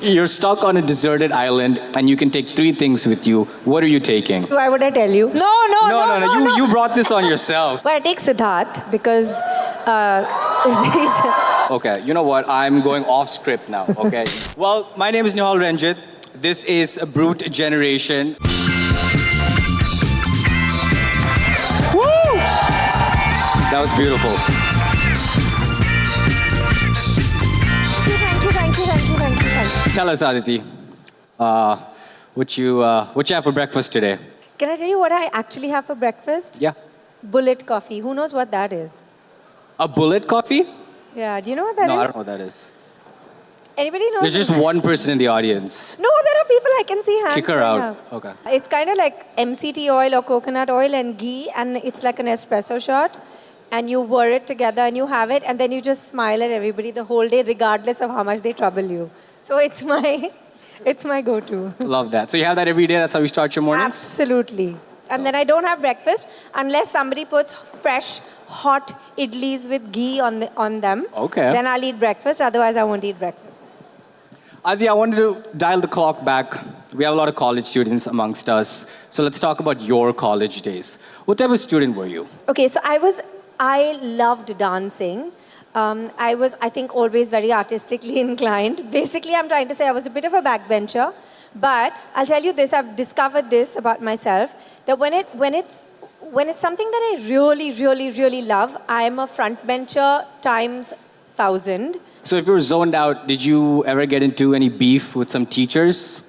You're stuck on a deserted island and you can take 3 things with you. What are you taking? Why would I tell you? No. You brought this on yourself. But I take Siddharth because Okay, you know what? I'm going off script now, okay? Well, my name is Nihal Ranjit. This is a Brut Generation. Woo! That was beautiful. Thank you. Tell us, Aditi, what you have for breakfast today? Can I tell you what I actually have for breakfast? Yeah. Bullet coffee. Who knows what that is? A bullet coffee? Yeah, do you know what that is? No, I don't know what that is. Anybody knows? There's just one person in the audience. No, there are people I can see hands. Kick her going out. up. Okay. It's kind of like MCT oil or coconut oil and ghee, and it's like an espresso shot. And you whir it together and you have it, and then you just smile at everybody the whole day, regardless of how much they trouble you. So it's my go-to. Love that. So you have that every day? That's how you start your mornings? Absolutely. And then I don't have breakfast unless somebody puts fresh, hot idlis with ghee on them. Okay. Then I'll eat breakfast. Otherwise, I won't eat breakfast. Adi, I wanted to dial the clock back. We have a lot of college students amongst us. So let's talk about your college days. What type of student were you? Okay, so I loved dancing. I was, I think, always very artistically inclined. Basically, I'm trying to say I was a bit of a backbencher. But I'll tell you this, I've discovered this about myself, that when it's something that I really love, I am a front bencher times 1,000. So if you were zoned out, did you ever get into any beef with some teachers? Do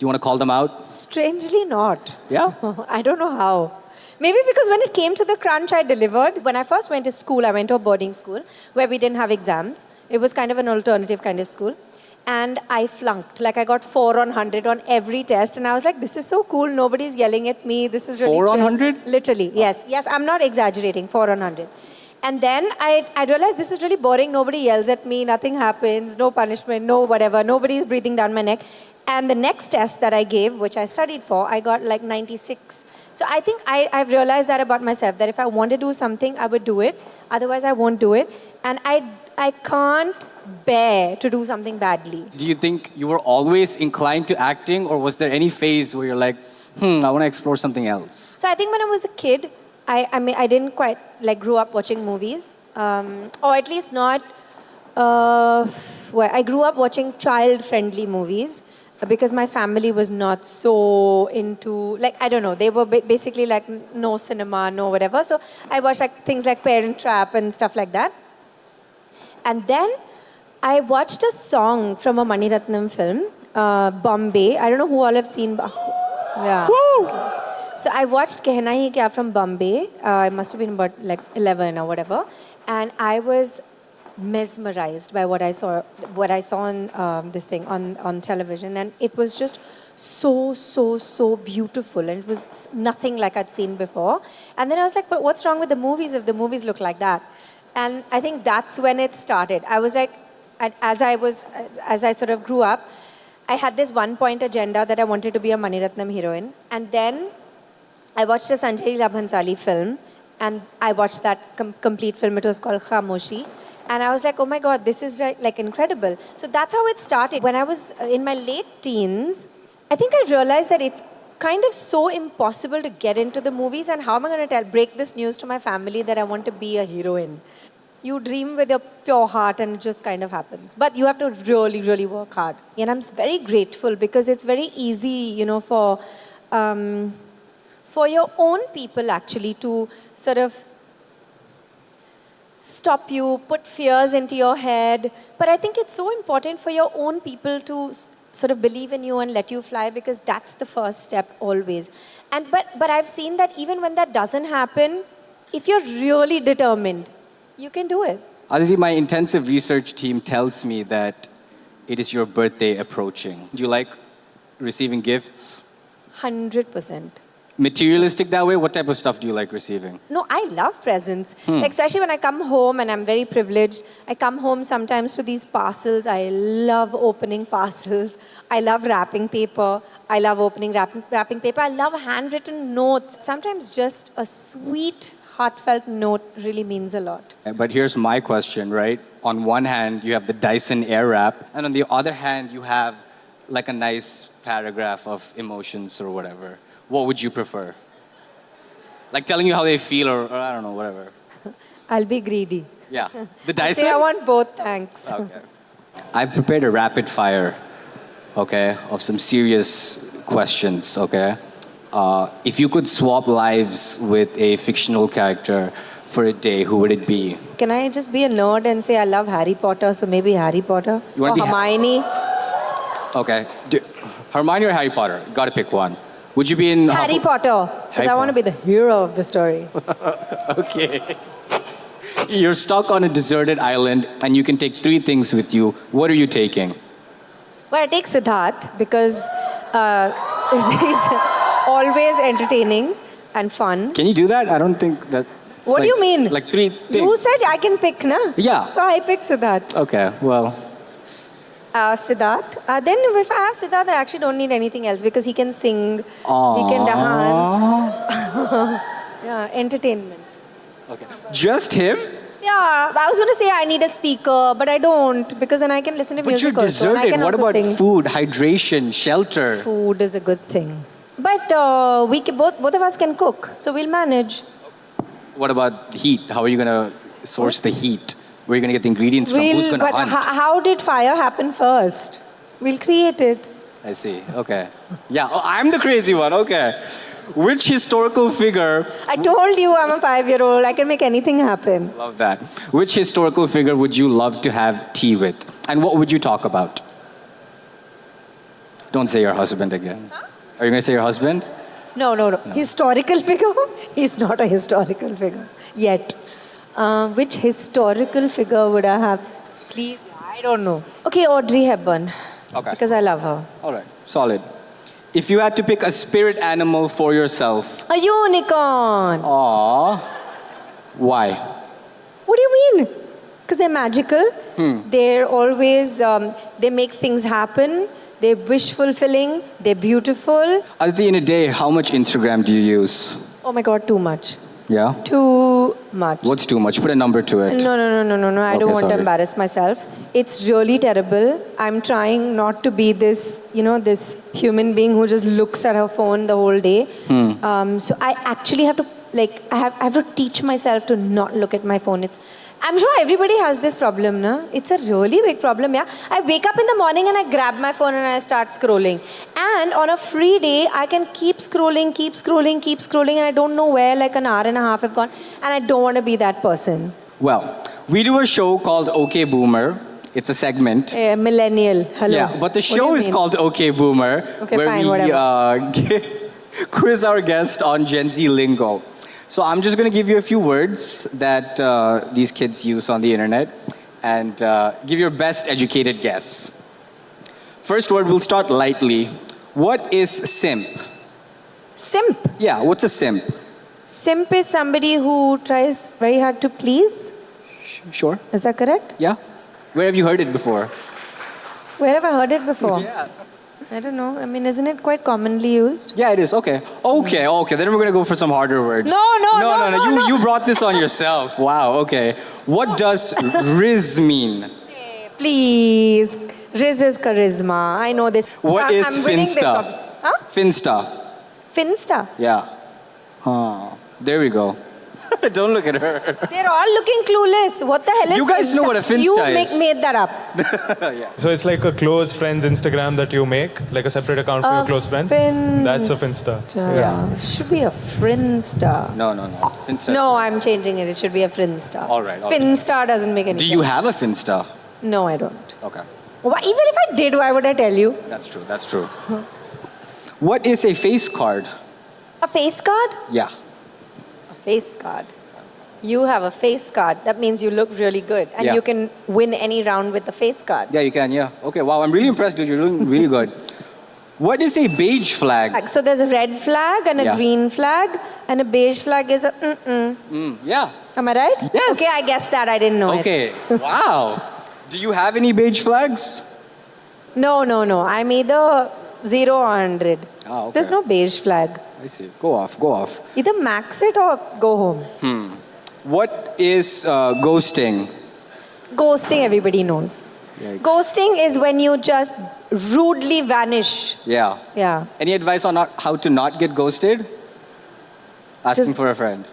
you want to call them out? Strangely not. Yeah? I don't know how. Maybe because when it came to the crunch, I delivered. When I first went to school, I went to a boarding school where we didn't have exams. It was kind of an alternative kind of school. And I flunked. Like, I got 4 on 100 on every test. And I was like, this is so cool. Nobody's yelling at me. This is really 4 on chill. 100? Literally, yes. Yes, I'm not exaggerating. 4 on 100. And then I realized this is really boring. Nobody yells at me. Nothing happens. No punishment. No whatever. Nobody's breathing down my neck. And the next test that I gave, which I studied for, I got like 96. So I think I've realized that about myself, that if I want to do something, I would do it. Otherwise, I won't do it. And I can't bear to do something badly. Do you think you were always inclined to acting, or was there any phase where you're like, I want to explore something else? So I think when I was a kid, I didn't quite like grew up watching movies, or at least not. I grew up watching child-friendly movies because my family was not so into, like, I don't know, they were basically like no cinema, no whatever. So I watched like things like Parent Trap and stuff like that. And then I watched a song from a Mani Ratnam film, Bombay. I don't know who all have seen. Yeah. Woo! So I watched Kehna Hi Kya from Bombay. I must have been about like 11 or whatever. And I was mesmerized by what I saw on this thing on television, and it was just so beautiful, and it was nothing like I'd seen before. And then I was like, but what's wrong with the movies if the movies look like that? And I think that's when it started. I was like, as I sort of grew up, I had this one-point agenda that I wanted to be a Mani Ratnam heroine. And then I watched a Sanjay Leela Bhansali film, and I watched that complete film. It was called Khamoshi. And I was like, oh my God, this is like incredible. So that's how it started. When I was in my late teens, I think I realized that it's kind of so impossible to get into the movies, and how am I going to break this news to my family that I want to be a heroine? You dream with your pure heart and it just kind of happens. But you have to really work hard. And I'm very grateful because it's very easy, you know, for your own people actually to sort of stop you, put fears into your head. But I think it's so important for your own people to sort of believe in you and let you fly, because that's the first step always. And but I've seen that even when that doesn't happen, if you're really determined, you can do it. Aditi, my intensive research team tells me that it is your birthday approaching. Do you like receiving gifts? 100%. Materialistic that way? What type of stuff do you like receiving? No, I love presents. Like, especially when I come home, and I'm very privileged. I come home sometimes to these parcels. I love opening parcels. I love wrapping paper. I love opening wrapping paper. I love handwritten notes. Sometimes just a sweet heartfelt note really means a lot. But here's my question, right? On one hand, you have the Dyson Airwrap, and on the other hand, you have like a nice paragraph of emotions or whatever. What would you prefer? Like telling you how they feel or I don't know, whatever. I'll be greedy. Yeah. The I'll Dyson? say I want both, thanks. Okay. I've prepared a rapid fire, okay, of some serious questions, okay? If you could swap lives with a fictional character for a day, who would it be? Can I just be a nerd and say I love Harry Potter, so maybe Harry Potter? You wanna or be Hermione? Okay. Hermione or Harry Potter? You gotta pick one. Would you be in Harry Potter, because Harry I want to be the hero of the story. Okay. You're stuck on a deserted island and you can take 3 things with you. What are you taking? Well, I take Siddharth because he's always entertaining and fun. Can you do that? I don't think that. What do you mean? Like 3 things. You said I can pick, na? Yeah. So I pick Siddharth. Okay, well. Siddharth. Then if I have Siddharth, I actually don't need anything else because he can sing, he can dance. Yeah, entertainment. Okay. Just him? Yeah, I was going to say I need a speaker, but I don't because then I can listen to But music you're also. And I deserted. can What also about sing. food, hydration, shelter? Food is a good thing. But we can, both of us can cook, so we'll manage. What about heat? How are you going to source the heat? Where are you going to get the ingredients from? Who's going to But hunt? how did fire happen first? We'll create it. I see. Okay. Yeah. Oh, I'm the crazy one. Okay. Which historical figure? I told you I'm a 5-year-old. I can make anything happen. Love that. Which historical figure would you love to have tea with? And what would you talk about? Don't say your husband again. Huh? Are you going to say your husband? No. Historical figure? He's not a historical figure yet. Which historical figure would I have? Please, I don't know. Okay, Audrey Hepburn. Okay. Because I love her. All right. Solid. If you had to pick a spirit animal for yourself. A unicorn. Aww. Why? What do you mean? Because they're magical. They're always, they make things happen. They're wish fulfilling. They're beautiful. Aditi, in a day, how much Instagram do you use? Oh my God, too much. Yeah? Too much. What's too much? Put a number to it. No. I don't Okay, want to sorry. embarrass myself. It's really terrible. I'm trying not to be this, this human being who just looks at her phone the whole day. So I actually have to, I have to teach myself to not look at my phone. I'm sure everybody has this problem, na? It's a really big problem, yeah. I wake up in the morning and I grab my phone and I start scrolling. And on a free day, I can keep scrolling, and I don't know where like an hour and a half have gone. And I don't want to be that person. Well, we do a show called OK Boomer. It's a segment. Millennial, hello. Yeah, but the What do show you is mean? called OK Boomer, Okay, where fine, we whatever. quiz our guest on Gen Z lingo. So I'm just going to give you a few words that these kids use on the internet and give your best educated guess. First word, we'll start lightly. What is simp? Simp. Yeah, what's a simp? Simp is somebody who tries very hard to please. Sure. Is that correct? Yeah. Where have you heard it before? Where have I heard it before? Yeah. I don't know. I mean, isn't it quite commonly used? Yeah, it is. Okay. Then we're going to go for some harder words. No. You brought this on yourself. Wow, okay. What does Riz mean? Please. Riz is charisma. I know this. What is I'm winning this Finstar? obs- Huh? Finstar. Finsta. Yeah. There we go. Don't look at her. They're all looking clueless. What the hell is You guys know what a Finsta you is. made that up. So it's like a close friends Instagram that you make, like a separate account for your close friends. That's a Finsta. Yeah. Should be a Frinstar. No. Finstar. No, I'm changing it. It should be a Frinstar. All right. Finstar doesn't make any Do sense. you have a Finsta? No, I don't. Okay. Even if I did, why would I tell you? That's true. What is a face card? A face card? Yeah. A face card. You have a face card. That means you look really good. And Yeah. you can win any round with the face card. Yeah, you can, yeah. Okay, wow, I'm really impressed, dude. You're doing really good. What is a beige flag? So there's a red flag and a Yeah. green flag. And a beige flag is a Yeah. Am I right? Yes. Okay, I guessed that. I didn't know it. Okay, wow. Do you have any beige flags? No. I'm either 0 or 100. Ah, okay. There's no beige flag. I see. Go off. Either max it or go home. What is ghosting? Ghosting, everybody knows. Yikes. Ghosting is when you just rudely vanish. Yeah. Yeah. Any advice on how to not get ghosted? Asking Just- for a friend.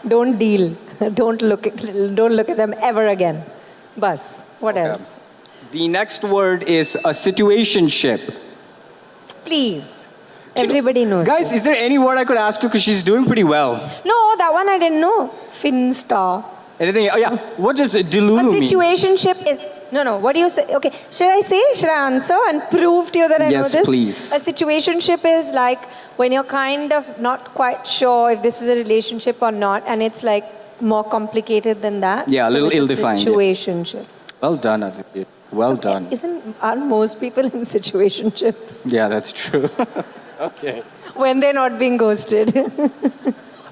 Don't deal. Don't look at them ever again. Bus. What else? The next word is a situationship. Please. Everybody knows. Guys, this. is there any word I could ask you? Because she's doing pretty well. No, that one I didn't know. Finstar. Anything? Oh, yeah. What does A delulu mean? situationship is... No. What do you say? Okay. Should I answer and prove to you that I know Yes, this? please. A situationship is like when you're kind of not quite sure if this is a relationship or not, and it's like more complicated than that. Yeah, a little it's ill-defined, yeah. Situationship. Well done, Aditi. Well done. Aren't most people in situationships Yeah, that's true. Okay. when they're not being ghosted?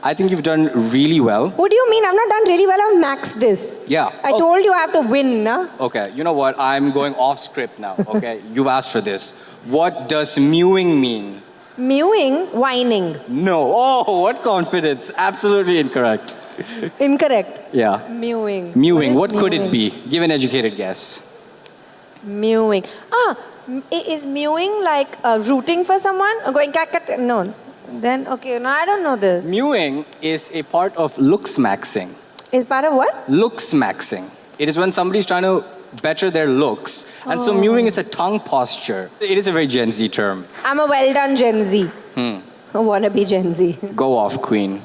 I think you've done really well. What do you mean? I'm not done really well. I've maxed this. Yeah. I told you I have to win, nah? Okay, you know what? I'm going off script now, okay? You've asked for this. What does mewing mean? Mewing, whining. No. Oh, what confidence. Absolutely incorrect. Incorrect. Yeah. Mewing. Mewing. is What could it mewing? be? Give an educated guess. Mewing. Is mewing like rooting for someone? Or going cat? No. Then, okay, no, I don't know this. Mewing is a part of looks-maxing. Is part of what? Looks-maxing. It is when somebody's trying to better their looks. And so mewing is a tongue posture. It is a very Gen Z term. I'm a well done Gen Z. A wannabe Gen Z. Go off, queen.